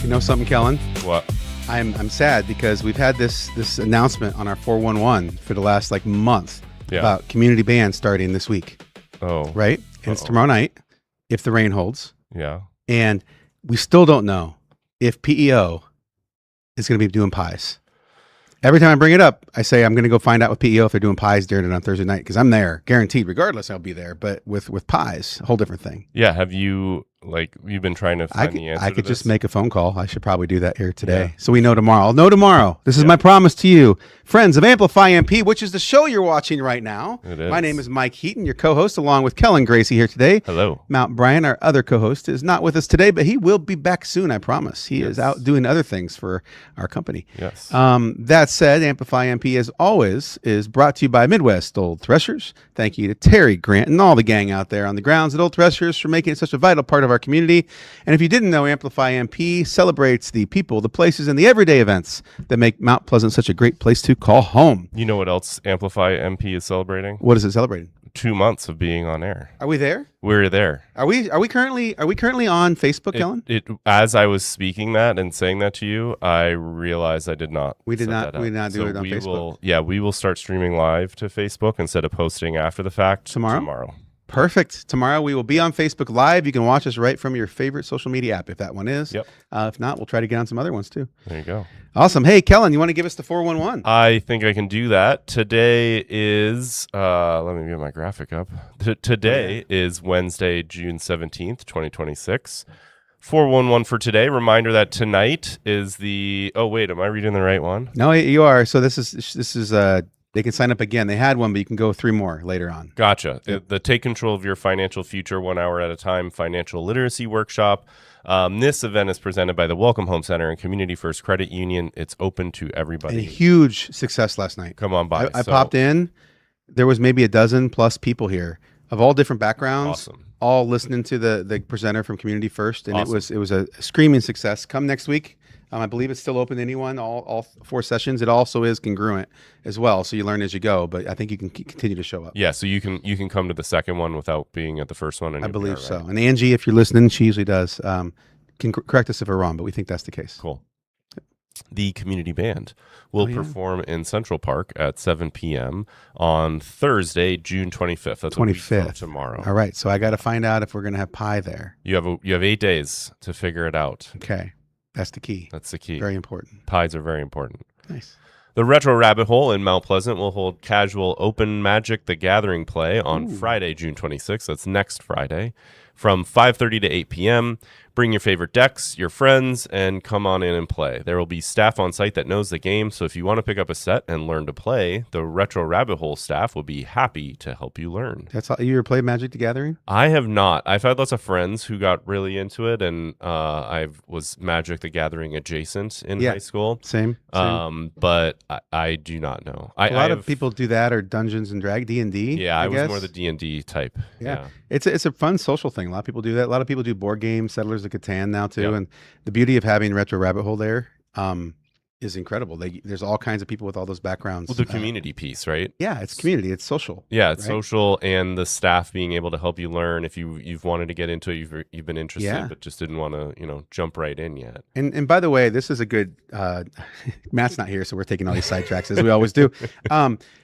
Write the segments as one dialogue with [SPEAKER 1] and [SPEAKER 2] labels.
[SPEAKER 1] You know something, Kellen?
[SPEAKER 2] What?
[SPEAKER 1] I'm sad because we've had this announcement on our 411 for the last month about community band starting this week.
[SPEAKER 2] Oh.
[SPEAKER 1] Right? And it's tomorrow night, if the rain holds.
[SPEAKER 2] Yeah.
[SPEAKER 1] And we still don't know if PEO is going to be doing pies. Every time I bring it up, I say I'm going to go find out with PEO if they're doing pies during it on Thursday night because I'm there, guaranteed. Regardless, I'll be there. But with pies, a whole different thing.
[SPEAKER 2] Yeah. Have you you've been trying to find the answer?
[SPEAKER 1] I could
[SPEAKER 2] to
[SPEAKER 1] just
[SPEAKER 2] this?
[SPEAKER 1] make a phone call. I should probably do that here today, so we know tomorrow. I'll know tomorrow. This is my promise to you, friends of Amplify MP, which is the show you're watching right now.
[SPEAKER 2] It is.
[SPEAKER 1] My name is Mike Heaton, your co-host, along with Kellen Gracie here today.
[SPEAKER 2] Hello.
[SPEAKER 1] Mount Bryan, our other co-host, is not with us today, but he will be back soon. I promise. He is out doing other things for our company.
[SPEAKER 2] Yes.
[SPEAKER 1] That said, Amplify MP, as always, is brought to you by Midwest Old Threshers. Thank you to Terry, Grant, and all the gang out there on the grounds at Old Threshers for making it such a vital part of our community. And if you didn't know, Amplify MP celebrates the people, the places, and the everyday events that make Mount Pleasant such a great place to call home.
[SPEAKER 2] You know what else Amplify MP is celebrating?
[SPEAKER 1] What is it celebrating?
[SPEAKER 2] 2 months of being on air.
[SPEAKER 1] Are we there?
[SPEAKER 2] We're there.
[SPEAKER 1] Are we currently on Facebook, Kellen?
[SPEAKER 2] As I was speaking that and saying that to you, I realized I did not.
[SPEAKER 1] We did not do it on Facebook.
[SPEAKER 2] We will start streaming live to Facebook instead of posting after the fact tomorrow.
[SPEAKER 1] Perfect. Tomorrow we will be on Facebook Live. You can watch us right from your favorite social media app if that one is.
[SPEAKER 2] Yep.
[SPEAKER 1] If not, we'll try to get on some other ones too.
[SPEAKER 2] There you go.
[SPEAKER 1] Awesome. Hey, Kellen, you want to give us the 411?
[SPEAKER 2] I think I can do that. Today is, let me get my graphic up. Today is Wednesday, June 17th, 2026. 411 for today. Reminder that tonight is the, oh wait, am I reading the right one?
[SPEAKER 1] No, you are. So this is they can sign up again. They had one, but you can go 3 more later on.
[SPEAKER 2] Gotcha. The Take Control of Your Financial Future 1 hour at a time financial literacy workshop. This event is presented by the Welcome Home Center and Community First Credit Union. It's open to everybody.
[SPEAKER 1] And a huge success last night.
[SPEAKER 2] Come on by.
[SPEAKER 1] I popped in. There was maybe a dozen plus people here of all different backgrounds.
[SPEAKER 2] Awesome. All
[SPEAKER 1] listening to the presenter from Community First, and
[SPEAKER 2] awesome.
[SPEAKER 1] it was a screaming success. Come next week. I believe it's still open to anyone, all 4 sessions. It also is congruent as well, so you learn as you go, but I think you can continue to show up.
[SPEAKER 2] Yeah, so you can come to the second one without being at the first one.
[SPEAKER 1] I believe so. And Angie, if you're listening, she usually does. Can correct us if we're wrong, but we think that's the case.
[SPEAKER 2] Cool. The community band will perform in Central Park at 7 p.m. on Thursday, June 25th. That's
[SPEAKER 1] 25th.
[SPEAKER 2] Tomorrow.
[SPEAKER 1] All right, so I got to find out if we're going to have pie there.
[SPEAKER 2] You have 8 days to figure it out.
[SPEAKER 1] Okay. That's the key.
[SPEAKER 2] That's the key.
[SPEAKER 1] Very important.
[SPEAKER 2] Pies are very important.
[SPEAKER 1] Nice.
[SPEAKER 2] The Retro Rabbit Hole in Mount Pleasant will hold casual open Magic the Gathering play on Friday, June 26th. That's next Friday from 5:30 to 8 p.m. Bring your favorite decks, your friends, and come on in and play. There will be staff on site that knows the game, so if you want to pick up a set and learn to play, the Retro Rabbit Hole staff will be happy to help you learn.
[SPEAKER 1] That's all. You ever played Magic the Gathering?
[SPEAKER 2] I have not. I've had lots of friends who got really into it, and I was Magic the Gathering adjacent in high school.
[SPEAKER 1] Same.
[SPEAKER 2] But I do not know.
[SPEAKER 1] A lot of people do that, or Dungeons and Dragons, D&D.
[SPEAKER 2] Yeah, I was more the D&D type. Yeah.
[SPEAKER 1] It's a fun social thing. A lot of people do that. A lot of people do board games, Settlers of Catan now too. Yep. And the beauty of having Retro Rabbit Hole there is incredible. There's all kinds of people with all those backgrounds.
[SPEAKER 2] Well, the community piece, right?
[SPEAKER 1] Yeah, it's community. It's social.
[SPEAKER 2] Yeah, it's social, and the staff being able to help you learn. If you've wanted to get into it, you've been interested, but just didn't want to jump right in yet.
[SPEAKER 1] And by the way, this is a good. Matt's not here, so we're taking all these sidetracks as we always do.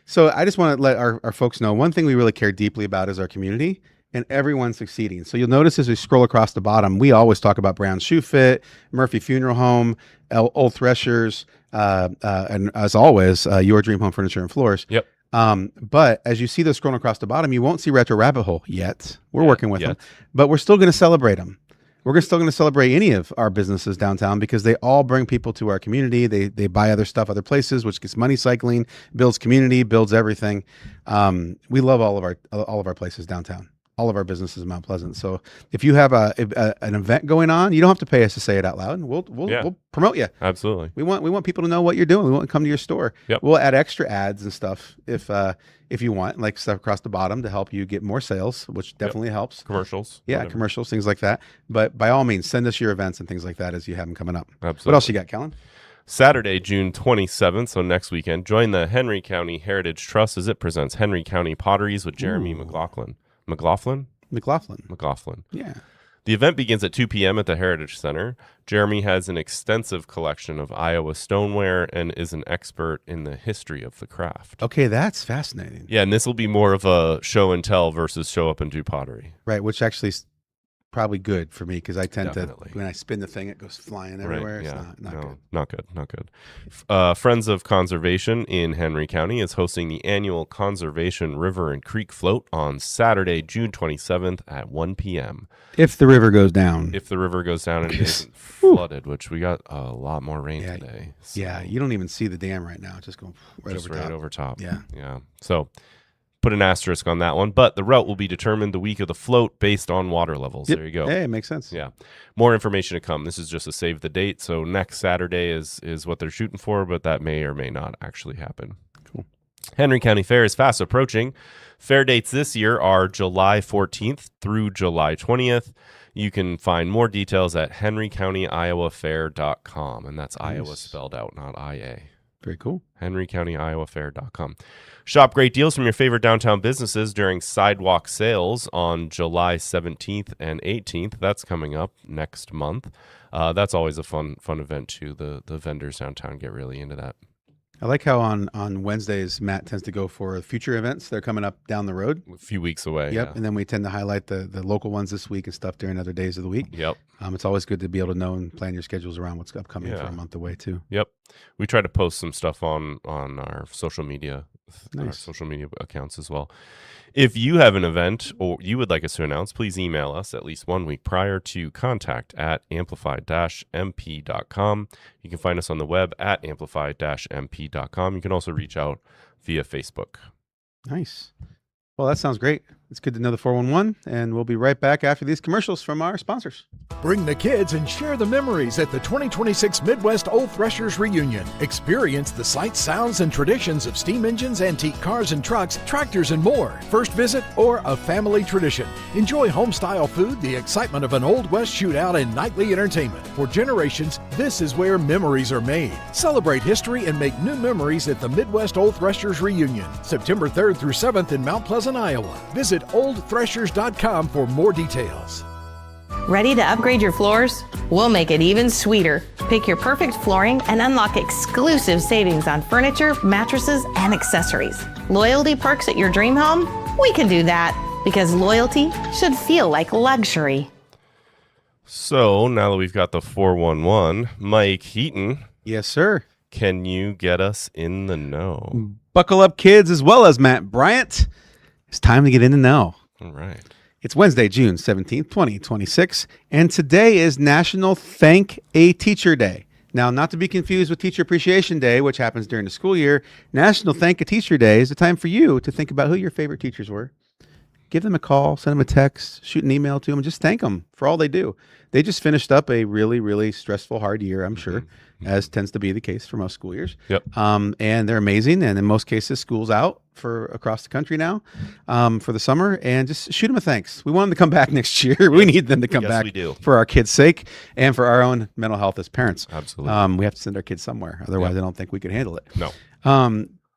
[SPEAKER 1] So I just want to let our folks know one thing we really care deeply about is our community. And everyone's succeeding. So you'll notice as we scroll across the bottom, we always talk about Brown Shoe Fit, Murphy Funeral Home, Old Threshers, and as always, Your Dream Home Furniture and Floors.
[SPEAKER 2] Yep.
[SPEAKER 1] But as you see those scrolling across the bottom, you won't see Retro Rabbit Hole yet. We're working with them, but we're still going to celebrate them. We're still going to celebrate any of our businesses downtown because they all bring people to our community. They buy other stuff other places, which gets money cycling, builds community, builds everything. We love all of our places downtown. All of our businesses in Mount Pleasant. So if you have an event going on, you don't have to pay us to say it out loud. We'll promote you.
[SPEAKER 2] Absolutely.
[SPEAKER 1] We want people to know what you're doing. We want to come to your store.
[SPEAKER 2] Yep.
[SPEAKER 1] We'll add extra ads and stuff if you want, like stuff across the bottom to help you get more sales, which definitely helps.
[SPEAKER 2] Commercials.
[SPEAKER 1] Yeah, commercials, things like that. But by all means, send us your events and things like that as you have them coming up.
[SPEAKER 2] Absolutely.
[SPEAKER 1] What else you got, Kellen?
[SPEAKER 2] Saturday, June 27th, so next weekend, join the Henry County Heritage Trust as it presents Henry County Potteries with Jeremy McLaughlin. McLaughlin?
[SPEAKER 1] McLaughlin.
[SPEAKER 2] McLaughlin.
[SPEAKER 1] Yeah.
[SPEAKER 2] The event begins at 2 p.m. at the Heritage Center. Jeremy has an extensive collection of Iowa stoneware and is an expert in the history of the craft.
[SPEAKER 1] Okay, that's fascinating.
[SPEAKER 2] Yeah, and this will be more of a show and tell versus show up and do pottery.
[SPEAKER 1] Right, which actually is probably good for me because I tend
[SPEAKER 2] Definitely.
[SPEAKER 1] to, when I spin the thing, it goes flying everywhere.
[SPEAKER 2] Right, yeah.
[SPEAKER 1] It's not good.
[SPEAKER 2] Not good. Friends of Conservation in Henry County is hosting the annual Conservation River and Creek Float on Saturday, June 27th at 1 p.m.
[SPEAKER 1] If the river goes down.
[SPEAKER 2] If the river goes down and it isn't flooded, which we got a lot more rain today. So
[SPEAKER 1] Yeah, you don't even see the dam right now. It's just going right over top.
[SPEAKER 2] Yeah. So put an asterisk on that one. But the route will be determined the week of the float based on water levels.
[SPEAKER 1] Yep.
[SPEAKER 2] There you go.
[SPEAKER 1] Hey, it makes sense.
[SPEAKER 2] Yeah. More information to come. This is just a save the date. So next Saturday is what they're shooting for, but that may or may not actually happen.
[SPEAKER 1] Cool.
[SPEAKER 2] Henry County Fair is fast approaching. Fair dates this year are July 14th through July 20th. You can find more details at henrycountyiowaffair.com. And that's
[SPEAKER 1] Nice.
[SPEAKER 2] Iowa spelled out, not IA.
[SPEAKER 1] Very cool.
[SPEAKER 2] henrycountyiowaffair.com. Shop great deals from your favorite downtown businesses during sidewalk sales on July 17th and 18th. That's coming up next month. That's always a fun event too. The vendors downtown get really into that.
[SPEAKER 1] I like how on Wednesdays, Matt tends to go for future events. They're coming up down the road.
[SPEAKER 2] A few weeks away.
[SPEAKER 1] Yep.
[SPEAKER 2] Yeah.
[SPEAKER 1] And then we tend to highlight the local ones this week and stuff during other days of the week.
[SPEAKER 2] Yep.
[SPEAKER 1] It's always good to be able to know and plan your schedules around what's upcoming for a month away too.
[SPEAKER 2] Yep. We try to post some stuff on our social media,
[SPEAKER 1] Nice.
[SPEAKER 2] our social media accounts as well. If you have an event or you would like us to announce, please email us at least 1 week prior to contact@amplify-mp.com. You can find us on the web at amplify-mp.com. You can also reach out via Facebook.
[SPEAKER 1] Nice. Well, that sounds great. It's good to know the 411, and we'll be right back after these commercials from our sponsors.
[SPEAKER 3] Bring the kids and share the memories at the 2026 Midwest Old Threshers Reunion. Experience the sights, sounds, and traditions of steam engines, antique cars and trucks, tractors, and more. First visit or a family tradition. Enjoy home-style food, the excitement of an Old West shootout, and nightly entertainment. For generations, this is where memories are made. Celebrate history and make new memories at the Midwest Old Threshers Reunion, September 3rd through 7th in Mount Pleasant, Iowa. Visit oldthreshers.com for more details.
[SPEAKER 4] Ready to upgrade your floors? We'll make it even sweeter. Pick your perfect flooring and unlock exclusive savings on furniture, mattresses, and accessories. Loyalty perks at your dream home? We can do that because loyalty should feel like luxury.
[SPEAKER 2] So now that we've got the 411, Mike Heaton,
[SPEAKER 1] Yes, sir.
[SPEAKER 2] can you get us in the know?
[SPEAKER 1] Buckle up, kids, as well as Matt Bryant. It's time to get in the know.
[SPEAKER 2] All right.
[SPEAKER 1] It's Wednesday, June 17th, 2026, and today is National Thank a Teacher Day. Now, not to be confused with Teacher Appreciation Day, which happens during the school year, National Thank a Teacher Day is a time for you to think about who your favorite teachers were. Give them a call, send them a text, shoot an email to them, and just thank them for all they do. They just finished up a really, really stressful, hard year, I'm sure, as tends to be the case for most school years.
[SPEAKER 2] Yep.
[SPEAKER 1] And they're amazing. And in most cases, school's out for across the country now for the summer. And just shoot them a thanks. We want them to come back next year. We need them to come
[SPEAKER 2] Yes,
[SPEAKER 1] back
[SPEAKER 2] we do.
[SPEAKER 1] for our kids' sake and for our own mental health as parents.
[SPEAKER 2] Absolutely.
[SPEAKER 1] We have to send our kids somewhere. Otherwise, I don't think we could handle it.
[SPEAKER 2] No.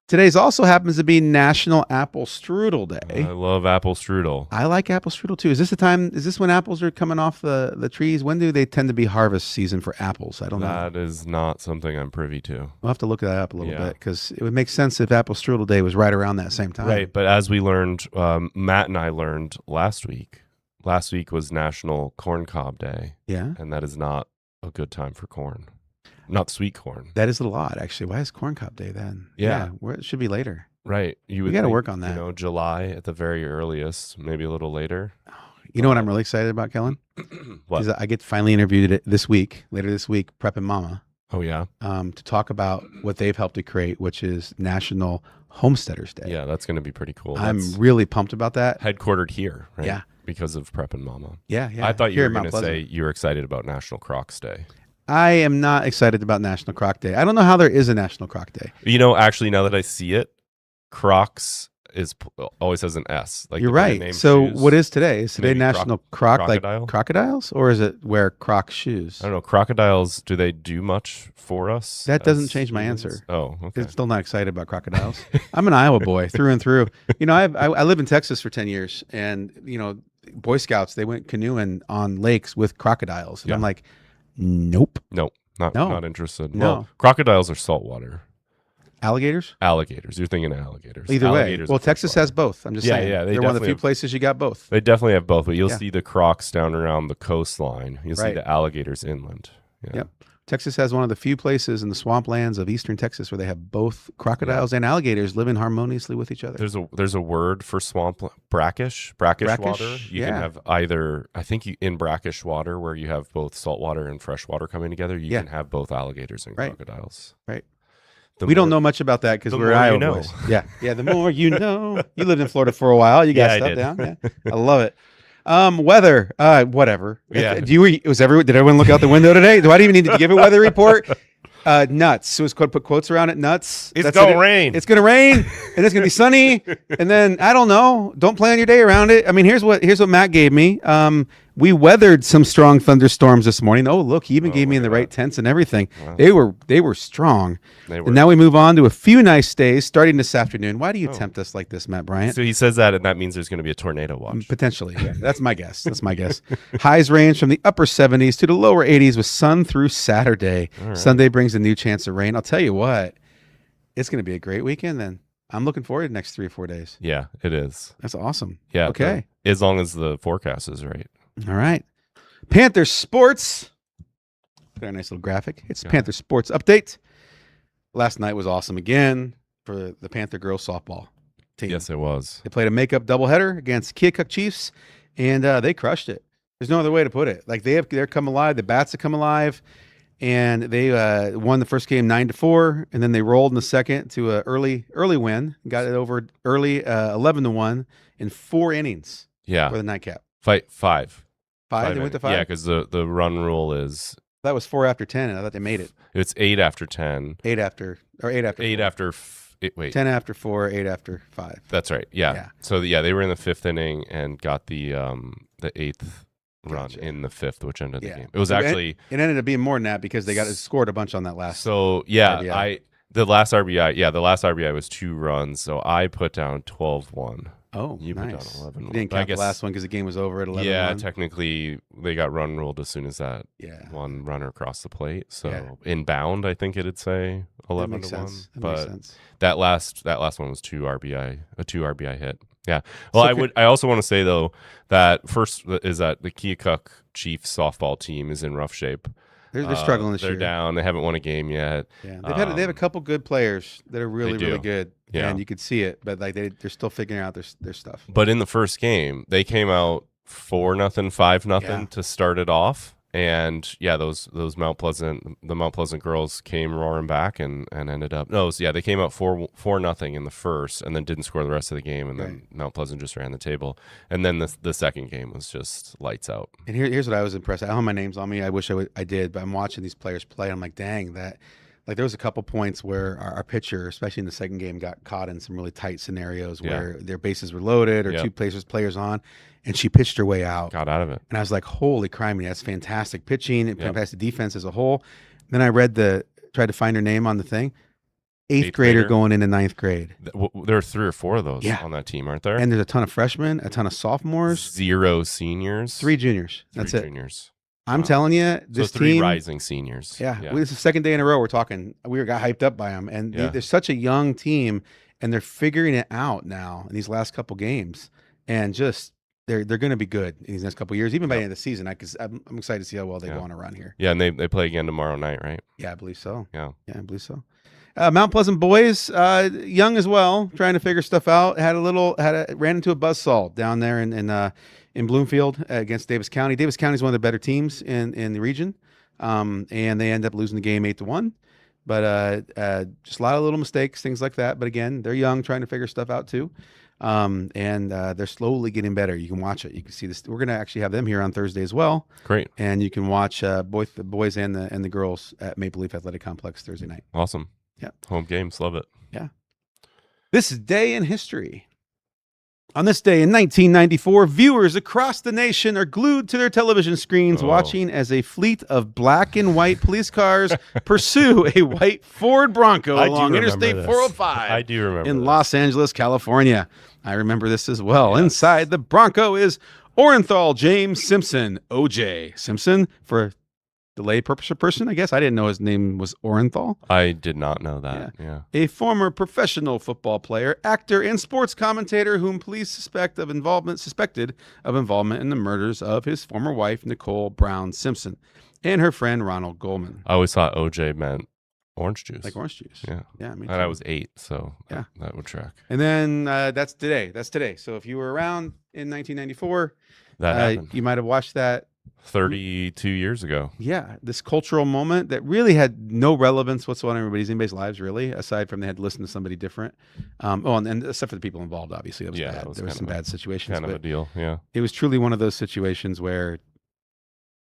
[SPEAKER 1] Today's also happens to be National Apple Strudel Day.
[SPEAKER 2] I love apple strudel.
[SPEAKER 1] I like apple strudel too. Is this when apples are coming off the trees? When do they tend to be harvest season for apples? I don't know.
[SPEAKER 2] That is not something I'm privy to.
[SPEAKER 1] We'll have to look that up a little bit because it would make sense if Apple Strudel Day was right around that same time.
[SPEAKER 2] Right. But as we learned, Matt and I learned last week was National Corn Cob Day.
[SPEAKER 1] Yeah.
[SPEAKER 2] And that is not a good time for corn. Not sweet corn.
[SPEAKER 1] That is a lot, actually. Why is Corn Cob Day then?
[SPEAKER 2] Yeah.
[SPEAKER 1] It should be later.
[SPEAKER 2] Right. You
[SPEAKER 1] We
[SPEAKER 2] would
[SPEAKER 1] got to
[SPEAKER 2] think,
[SPEAKER 1] work on that.
[SPEAKER 2] You know, July at the very earliest, maybe a little later.
[SPEAKER 1] You know what I'm really excited about, Kellen?
[SPEAKER 2] What?
[SPEAKER 1] Is I get finally interviewed later this week, Prep and Mama,
[SPEAKER 2] Oh, yeah.
[SPEAKER 1] to talk about what they've helped to create, which is National Homesteaders Day.
[SPEAKER 2] Yeah, that's going to be pretty cool.
[SPEAKER 1] I'm
[SPEAKER 2] That's
[SPEAKER 1] really pumped about that.
[SPEAKER 2] headquartered here, right?
[SPEAKER 1] Yeah.
[SPEAKER 2] Because of Prep and Mama.
[SPEAKER 1] Yeah.
[SPEAKER 2] I thought you
[SPEAKER 1] Here
[SPEAKER 2] were
[SPEAKER 1] in
[SPEAKER 2] going
[SPEAKER 1] Mount
[SPEAKER 2] to say
[SPEAKER 1] Pleasant.
[SPEAKER 2] you were excited about National Crocs Day.
[SPEAKER 1] I am not excited about National Croc Day. I don't know how there is a National Croc Day.
[SPEAKER 2] You know, actually, now that I see it, Crocs always has an S. Like
[SPEAKER 1] You're
[SPEAKER 2] the brand
[SPEAKER 1] right.
[SPEAKER 2] name
[SPEAKER 1] So
[SPEAKER 2] shoes.
[SPEAKER 1] what is today? Is today
[SPEAKER 2] Maybe
[SPEAKER 1] National like
[SPEAKER 2] crocodile?
[SPEAKER 1] crocodiles, or is it wear Croc shoes?
[SPEAKER 2] I don't know. Crocodiles, do they do much for us?
[SPEAKER 1] That doesn't
[SPEAKER 2] as
[SPEAKER 1] change my
[SPEAKER 2] humans?
[SPEAKER 1] answer.
[SPEAKER 2] Oh, okay.
[SPEAKER 1] I'm still not excited about crocodiles. I'm an Iowa boy through and through. You know, I lived in Texas for 10 years, and you know, Boy Scouts, they went canoeing on lakes with crocodiles. And
[SPEAKER 2] Yeah.
[SPEAKER 1] I'm like, nope.
[SPEAKER 2] Nope. Not
[SPEAKER 1] No.
[SPEAKER 2] not interested.
[SPEAKER 1] No.
[SPEAKER 2] Well, crocodiles are saltwater.
[SPEAKER 1] Alligators?
[SPEAKER 2] Alligators. You're thinking alligators.
[SPEAKER 1] Either way.
[SPEAKER 2] Alligators
[SPEAKER 1] Well,
[SPEAKER 2] are
[SPEAKER 1] Texas
[SPEAKER 2] freshwater.
[SPEAKER 1] has both. I'm just
[SPEAKER 2] Yeah,
[SPEAKER 1] saying.
[SPEAKER 2] yeah, they
[SPEAKER 1] They're one of the
[SPEAKER 2] definitely
[SPEAKER 1] few
[SPEAKER 2] have-
[SPEAKER 1] places you got both.
[SPEAKER 2] They definitely have both, but you'll
[SPEAKER 1] Yeah.
[SPEAKER 2] see the crocs down around the coastline. You'll see
[SPEAKER 1] Right.
[SPEAKER 2] the alligators inland. Yeah.
[SPEAKER 1] Yep. Texas has one of the few places in the swamplands of eastern Texas where they have both crocodiles and alligators living harmoniously with each other.
[SPEAKER 2] There's a word for swamp brackish water. You can
[SPEAKER 1] yeah.
[SPEAKER 2] have either. I think in brackish water where you have both saltwater and fresh water coming together. You
[SPEAKER 1] Yeah.
[SPEAKER 2] can have both alligators and
[SPEAKER 1] Right.
[SPEAKER 2] crocodiles.
[SPEAKER 1] Right.
[SPEAKER 2] The
[SPEAKER 1] We don't
[SPEAKER 2] more-
[SPEAKER 1] know much about that because
[SPEAKER 2] the
[SPEAKER 1] we're
[SPEAKER 2] more you
[SPEAKER 1] Iowa
[SPEAKER 2] know.
[SPEAKER 1] boys. Yeah. Yeah. The more you know. You lived in Florida for a while. You got
[SPEAKER 2] Yeah, I
[SPEAKER 1] stuff
[SPEAKER 2] did.
[SPEAKER 1] down. Yeah. I love it. Weather. Whatever.
[SPEAKER 2] Yeah.
[SPEAKER 1] Did everyone look out the window today? Do I even need to give a weather report? Nuts. So it's put quotes around it. Nuts.
[SPEAKER 2] It's
[SPEAKER 1] That's
[SPEAKER 2] gonna
[SPEAKER 1] it.
[SPEAKER 2] rain.
[SPEAKER 1] It's gonna rain, and it's gonna be sunny. And then I don't know. Don't plan your day around it. I mean, here's what Matt gave me. We weathered some strong thunderstorms this morning. Oh, look, he even gave me in the right tense and everything.
[SPEAKER 2] Wow.
[SPEAKER 1] They were strong.
[SPEAKER 2] They were.
[SPEAKER 1] And now we move on to a few nice days starting this afternoon. Why do you tempt us like this, Matt Bryant?
[SPEAKER 2] So he says that, and that means there's going to be a tornado watch.
[SPEAKER 1] Potentially. Yeah, that's my guess. Highs range from the upper 70s to the lower 80s with sun through Saturday.
[SPEAKER 2] right.
[SPEAKER 1] Sunday brings a new chance of rain. I'll tell you what, it's going to be a great weekend then. I'm looking forward to the next 3 or 4 days.
[SPEAKER 2] Yeah, it is.
[SPEAKER 1] That's awesome.
[SPEAKER 2] Yeah.
[SPEAKER 1] Okay.
[SPEAKER 2] As long as the forecast is right.
[SPEAKER 1] All right. Panther Sports. Got a nice little graphic. It's
[SPEAKER 2] Yeah.
[SPEAKER 1] Panther Sports update. Last night was awesome again for the Panther girls softball team.
[SPEAKER 2] Yes, it was.
[SPEAKER 1] They played a makeup doubleheader against Keokuk Chiefs, and they crushed it. There's no other way to put it. Like they're come alive. The bats have come alive, and they won the first game 9-4, and then they rolled in the second to an early win. Got it over early 11-1 in 4 innings
[SPEAKER 2] Yeah.
[SPEAKER 1] for the nightcap.
[SPEAKER 2] Five.
[SPEAKER 1] 5. They went to 5.
[SPEAKER 2] Yeah, because the run rule is
[SPEAKER 1] That was 4 after 10, and I thought they made it.
[SPEAKER 2] it's 8 after 10.
[SPEAKER 1] 8 after
[SPEAKER 2] 8
[SPEAKER 1] 4.
[SPEAKER 2] after wait.
[SPEAKER 1] 10 after 4, 8 after 5.
[SPEAKER 2] That's right. Yeah.
[SPEAKER 1] Yeah.
[SPEAKER 2] So they were in the 5th inning and got the 8th run
[SPEAKER 1] Gotcha.
[SPEAKER 2] in the 5th, which ended the
[SPEAKER 1] Yeah.
[SPEAKER 2] game. It was
[SPEAKER 1] It-
[SPEAKER 2] actually
[SPEAKER 1] It ended up being more than that because they scored a bunch on that last.
[SPEAKER 2] so yeah.
[SPEAKER 1] RBI.
[SPEAKER 2] The last RBI was 2 runs. So I put down 12-1.
[SPEAKER 1] Oh,
[SPEAKER 2] You put down
[SPEAKER 1] nice.
[SPEAKER 2] 11.
[SPEAKER 1] You didn't
[SPEAKER 2] But I
[SPEAKER 1] count the
[SPEAKER 2] guess-
[SPEAKER 1] last one because the game was over at 11.
[SPEAKER 2] Yeah, technically they got run ruled as soon as that
[SPEAKER 1] Yeah.
[SPEAKER 2] one runner crossed the plate. So
[SPEAKER 1] Yeah.
[SPEAKER 2] inbound, I think it'd say
[SPEAKER 1] That
[SPEAKER 2] 11-1.
[SPEAKER 1] makes sense. That
[SPEAKER 2] But
[SPEAKER 1] makes sense.
[SPEAKER 2] that last one was 2 RBI hit. Yeah. Well,
[SPEAKER 1] So
[SPEAKER 2] I also want to say though that first is that the Keokuk Chiefs softball team is in rough shape.
[SPEAKER 1] They're struggling this
[SPEAKER 2] They're
[SPEAKER 1] year.
[SPEAKER 2] down. They haven't won a game yet.
[SPEAKER 1] Yeah, they have a couple good players that are really
[SPEAKER 2] do.
[SPEAKER 1] good.
[SPEAKER 2] Yeah.
[SPEAKER 1] And you could see it, but like they're still figuring out their stuff.
[SPEAKER 2] But in the first game, they came out 4-0, 5-0
[SPEAKER 1] Yeah.
[SPEAKER 2] to start it off. And yeah, the Mount Pleasant girls came roaring back and ended up they came out 4-0 in the first and then didn't score the rest of the game, and then Mount Pleasant just ran the table. And then the second game was just lights out.
[SPEAKER 1] And here's what I was impressed. I don't have my names on me. I wish I did, but I'm watching these players play. I'm like, dang, that. Like there was a couple points where our pitcher, especially in the second game, got caught in some really tight scenarios where their bases were loaded or
[SPEAKER 2] Yeah.
[SPEAKER 1] 2 players on, and she pitched her way out.
[SPEAKER 2] Got out of it.
[SPEAKER 1] And I was like, holy criminy, that's fantastic pitching and fantastic defense as a whole. Then I tried to find her name on the thing. Eighth grader going into 9th grade.
[SPEAKER 2] There are 3 or 4 of those on that team, aren't there?
[SPEAKER 1] And there's a ton of freshmen, a ton of sophomores,
[SPEAKER 2] 0 seniors,
[SPEAKER 1] 3 juniors.
[SPEAKER 2] 3
[SPEAKER 1] That's it.
[SPEAKER 2] juniors.
[SPEAKER 1] I'm telling you,
[SPEAKER 2] So
[SPEAKER 1] this
[SPEAKER 2] 3
[SPEAKER 1] team,
[SPEAKER 2] rising seniors.
[SPEAKER 1] this is the second day in a row we're talking. We got hyped up by them, and they're such a young team, and they're figuring it out now in these last couple games, and just they're going to be good in these next couple years, even by the end of the season. I'm excited to see how well they go on a run here.
[SPEAKER 2] Yeah, and they play again tomorrow night, right?
[SPEAKER 1] Yeah, I believe so.
[SPEAKER 2] Yeah.
[SPEAKER 1] Yeah, I believe so. Mount Pleasant boys, young as well, trying to figure stuff out. Ran into a buzzsaw down there in Bloomfield against Davis County. Davis County is one of the better teams in the region, and they end up losing the game 8-1. But just a lot of little mistakes, things like that. But again, they're young, trying to figure stuff out too, and they're slowly getting better. You can watch it. You can see this. We're going to actually have them here on Thursday as well.
[SPEAKER 2] Great.
[SPEAKER 1] And you can watch both the boys and the girls at Maple Leaf Athletic Complex Thursday night.
[SPEAKER 2] Awesome.
[SPEAKER 1] Yeah.
[SPEAKER 2] Home games. Love it.
[SPEAKER 1] Yeah. This is Day in History. On this day in 1994, viewers across the nation are glued to their television screens watching as a fleet of black and white police cars pursue a white Ford Bronco along Interstate 405
[SPEAKER 2] I do remember
[SPEAKER 1] in
[SPEAKER 2] this.
[SPEAKER 1] Los Angeles, California. I remember this as well. Inside the Bronco is Orenthal James Simpson, OJ Simpson, for the lay person, I guess. I didn't know his name was Orenthal.
[SPEAKER 2] I did not know that. Yeah.
[SPEAKER 1] A former professional football player, actor, and sports commentator whom police suspected of involvement in the murders of his former wife, Nicole Brown Simpson, and her friend, Ronald Goldman.
[SPEAKER 2] I always thought OJ meant orange juice.
[SPEAKER 1] Like orange juice.
[SPEAKER 2] Yeah.
[SPEAKER 1] Yeah, me too.
[SPEAKER 2] And I was 8, so
[SPEAKER 1] Yeah.
[SPEAKER 2] that would track.
[SPEAKER 1] And then that's today. So if you were around in 1994,
[SPEAKER 2] That happened.
[SPEAKER 1] you might have watched that.
[SPEAKER 2] 32 years ago.
[SPEAKER 1] Yeah, this cultural moment that really had no relevance whatsoever in anybody's lives, really, aside from they had to listen to somebody different. And except for the people involved, obviously, that was bad. There was some bad situations.
[SPEAKER 2] Kind of a deal, yeah.
[SPEAKER 1] It was truly one of those situations where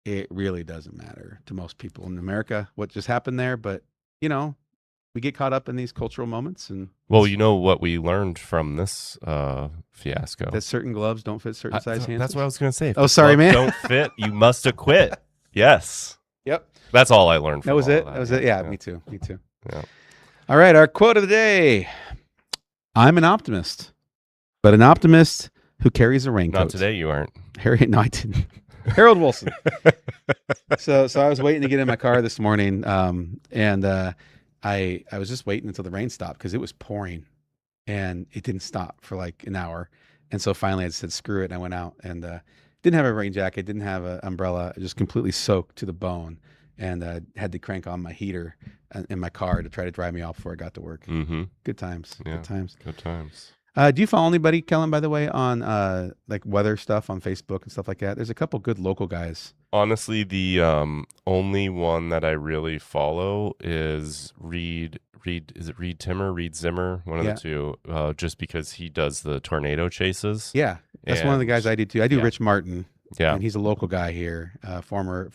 [SPEAKER 1] it really doesn't matter to most people in America what just happened there, but we get caught up in these cultural moments, and
[SPEAKER 2] well, you know what we learned from this fiasco?
[SPEAKER 1] that certain gloves don't fit certain size hands.
[SPEAKER 2] That's what I was going to say. If
[SPEAKER 1] Oh,
[SPEAKER 2] the
[SPEAKER 1] sorry,
[SPEAKER 2] gloves
[SPEAKER 1] man.
[SPEAKER 2] don't fit, you must acquit. Yes.
[SPEAKER 1] Yep.
[SPEAKER 2] That's all I learned from
[SPEAKER 1] That was
[SPEAKER 2] all
[SPEAKER 1] it.
[SPEAKER 2] of
[SPEAKER 1] That was it. Yeah,
[SPEAKER 2] Yeah.
[SPEAKER 1] me too.
[SPEAKER 2] Yeah.
[SPEAKER 1] All right, our quote of the day. I'm an optimist, but an optimist who carries a raincoat.
[SPEAKER 2] Not today, you aren't.
[SPEAKER 1] No, I didn't. Harold Wilson. So I was waiting to get in my car this morning, and I was just waiting until the rain stopped because it was pouring, and it didn't stop for like an hour. And so finally I said, screw it. And I went out and didn't have a rain jacket, didn't have an umbrella, just completely soaked to the bone, and had to crank on my heater in my car to try to dry me off before I got to work.
[SPEAKER 2] Mm-hmm.
[SPEAKER 1] Good times.
[SPEAKER 2] Yeah.
[SPEAKER 1] Good times.
[SPEAKER 2] Good times.
[SPEAKER 1] Do you follow anybody, Kellen, by the way, on like weather stuff on Facebook and stuff like that? There's a couple good local guys.
[SPEAKER 2] Honestly, the only one that I really follow is Reed. Is it Reed Timmer? Reed Zimmer? One of the two. Just because he does the tornado chases.
[SPEAKER 1] Yeah, that's one of the guys I do too. I do
[SPEAKER 2] yeah.
[SPEAKER 1] Rich Martin.
[SPEAKER 2] Yeah.
[SPEAKER 1] And he's a local guy here, former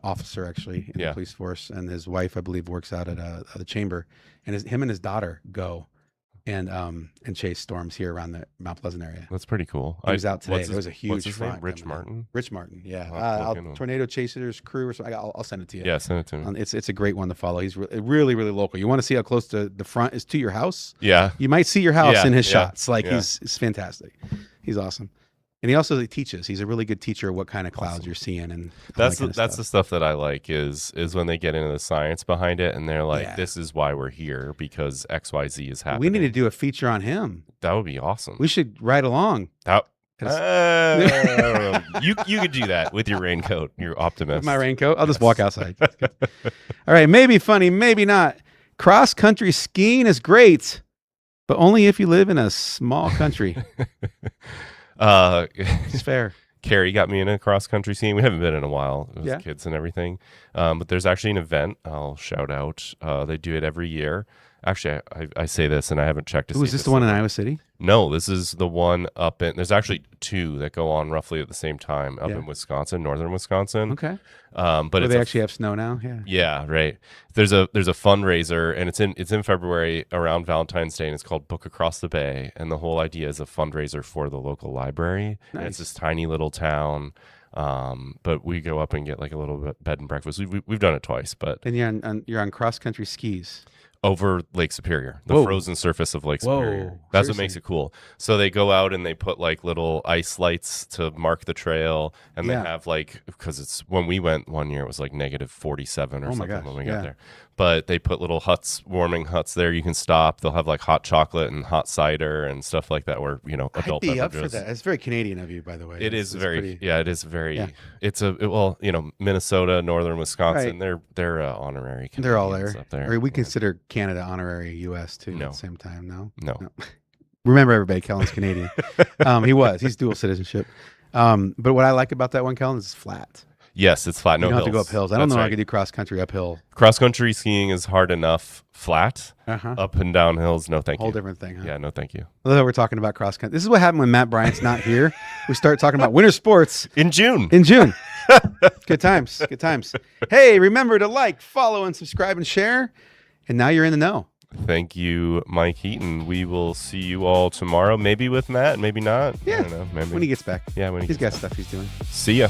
[SPEAKER 1] officer actually in
[SPEAKER 2] Yeah.
[SPEAKER 1] the police force, and his wife, I believe, works out at the chamber. And him and his daughter go and chase storms here around the Mount Pleasant area.
[SPEAKER 2] That's pretty cool.
[SPEAKER 1] He was out today. There was a
[SPEAKER 2] what's
[SPEAKER 1] huge
[SPEAKER 2] his name?
[SPEAKER 1] front
[SPEAKER 2] Rich
[SPEAKER 1] coming in.
[SPEAKER 2] Martin?
[SPEAKER 1] Rich Martin, yeah.
[SPEAKER 2] I'll have to look into him.
[SPEAKER 1] Tornado Chasers crew or something. I'll send it to you.
[SPEAKER 2] Yeah, send it to me.
[SPEAKER 1] It's a great one to follow. He's really, really local. You want to see how close to the front is to your house?
[SPEAKER 2] Yeah.
[SPEAKER 1] You might see your house
[SPEAKER 2] Yeah,
[SPEAKER 1] in his
[SPEAKER 2] yeah,
[SPEAKER 1] shots. Like
[SPEAKER 2] yeah.
[SPEAKER 1] he's fantastic. He's awesome. And he also teaches. He's a really good teacher of what kind of clouds you're seeing, and
[SPEAKER 2] That's the stuff that I like is when they get into the science behind it, and they're like,
[SPEAKER 1] Yeah.
[SPEAKER 2] "This is why we're here because XYZ is happening."
[SPEAKER 1] We need to do a feature on him.
[SPEAKER 2] That would be awesome.
[SPEAKER 1] We should ride along.
[SPEAKER 2] You could do that with your raincoat. You're optimist.
[SPEAKER 1] With my raincoat. I'll just walk outside. All right, maybe funny, maybe not. Cross country skiing is great, but only if you live in a small country. It's fair.
[SPEAKER 2] Carrie got me in a cross country skiing. We haven't been in a while with
[SPEAKER 1] Yeah.
[SPEAKER 2] kids and everything. But there's actually an event I'll shout out. They do it every year. Actually, I say this and I haven't checked to see.
[SPEAKER 1] Is this the one in Iowa City?
[SPEAKER 2] No, this is the one up in. There's actually two that go on roughly at the same time up
[SPEAKER 1] Yeah.
[SPEAKER 2] in Wisconsin, northern Wisconsin.
[SPEAKER 1] Okay.
[SPEAKER 2] But
[SPEAKER 1] Where
[SPEAKER 2] it's
[SPEAKER 1] they actually have snow now. Yeah.
[SPEAKER 2] yeah, right. There's a fundraiser, and it's in February around Valentine's Day, and it's called Book Across the Bay. And the whole idea is a fundraiser for the local library. And
[SPEAKER 1] Nice.
[SPEAKER 2] it's this tiny little town. But we go up and get like a little bit bed and breakfast. We've done it twice, but
[SPEAKER 1] And you're on cross country skis.
[SPEAKER 2] over Lake Superior, the
[SPEAKER 1] Whoa.
[SPEAKER 2] frozen surface of Lake
[SPEAKER 1] Whoa,
[SPEAKER 2] Superior. That's what makes
[SPEAKER 1] seriously?
[SPEAKER 2] it cool. So they go out and they put like little ice lights to mark the trail, and
[SPEAKER 1] Yeah.
[SPEAKER 2] they have like, because it's when we went one year, it was like negative 47 or
[SPEAKER 1] Oh my
[SPEAKER 2] something
[SPEAKER 1] gosh,
[SPEAKER 2] when we
[SPEAKER 1] yeah.
[SPEAKER 2] got there. But they put little huts, warming huts there. You can stop. They'll have like hot chocolate and hot cider and stuff like that. Where
[SPEAKER 1] I'd
[SPEAKER 2] adult
[SPEAKER 1] be up for
[SPEAKER 2] beverages.
[SPEAKER 1] that. It's very Canadian of you, by the way.
[SPEAKER 2] It is
[SPEAKER 1] It's
[SPEAKER 2] very,
[SPEAKER 1] pretty-
[SPEAKER 2] yeah. It is very.
[SPEAKER 1] Yeah.
[SPEAKER 2] It's Minnesota, northern Wisconsin. They're honorary.
[SPEAKER 1] They're all
[SPEAKER 2] Canadians
[SPEAKER 1] there.
[SPEAKER 2] up there.
[SPEAKER 1] Or we
[SPEAKER 2] Yeah.
[SPEAKER 1] consider Canada honorary U.S. too
[SPEAKER 2] No.
[SPEAKER 1] at the same time. No.
[SPEAKER 2] No.
[SPEAKER 1] Remember, everybody, Kellen's Canadian. He's dual citizenship. But what I like about that one, Kellen, is it's flat.
[SPEAKER 2] Yes, it's flat. No
[SPEAKER 1] you don't
[SPEAKER 2] hills.
[SPEAKER 1] have to go up hills. I don't
[SPEAKER 2] That's
[SPEAKER 1] know how I
[SPEAKER 2] right.
[SPEAKER 1] could do cross country uphill.
[SPEAKER 2] Cross country skiing is hard enough flat.
[SPEAKER 1] Uh-huh.
[SPEAKER 2] Up and down hills, no thank
[SPEAKER 1] Whole
[SPEAKER 2] you.
[SPEAKER 1] different thing, huh?
[SPEAKER 2] Yeah, no thank you.
[SPEAKER 1] Although we're talking about cross country. This is what happened when Matt Bryant's not here. We start talking about winter sports
[SPEAKER 2] In June.
[SPEAKER 1] in June. Good times. Good times. Hey, remember to like, follow, and subscribe and share. And now you're in the know.
[SPEAKER 2] Thank you, Mike Heaton. We will see you all tomorrow. Maybe with Matt, maybe not.
[SPEAKER 1] Yeah.
[SPEAKER 2] I don't know. Maybe
[SPEAKER 1] When he gets back.
[SPEAKER 2] Yeah, when he
[SPEAKER 1] He's
[SPEAKER 2] gets
[SPEAKER 1] got stuff he's doing.
[SPEAKER 2] See ya.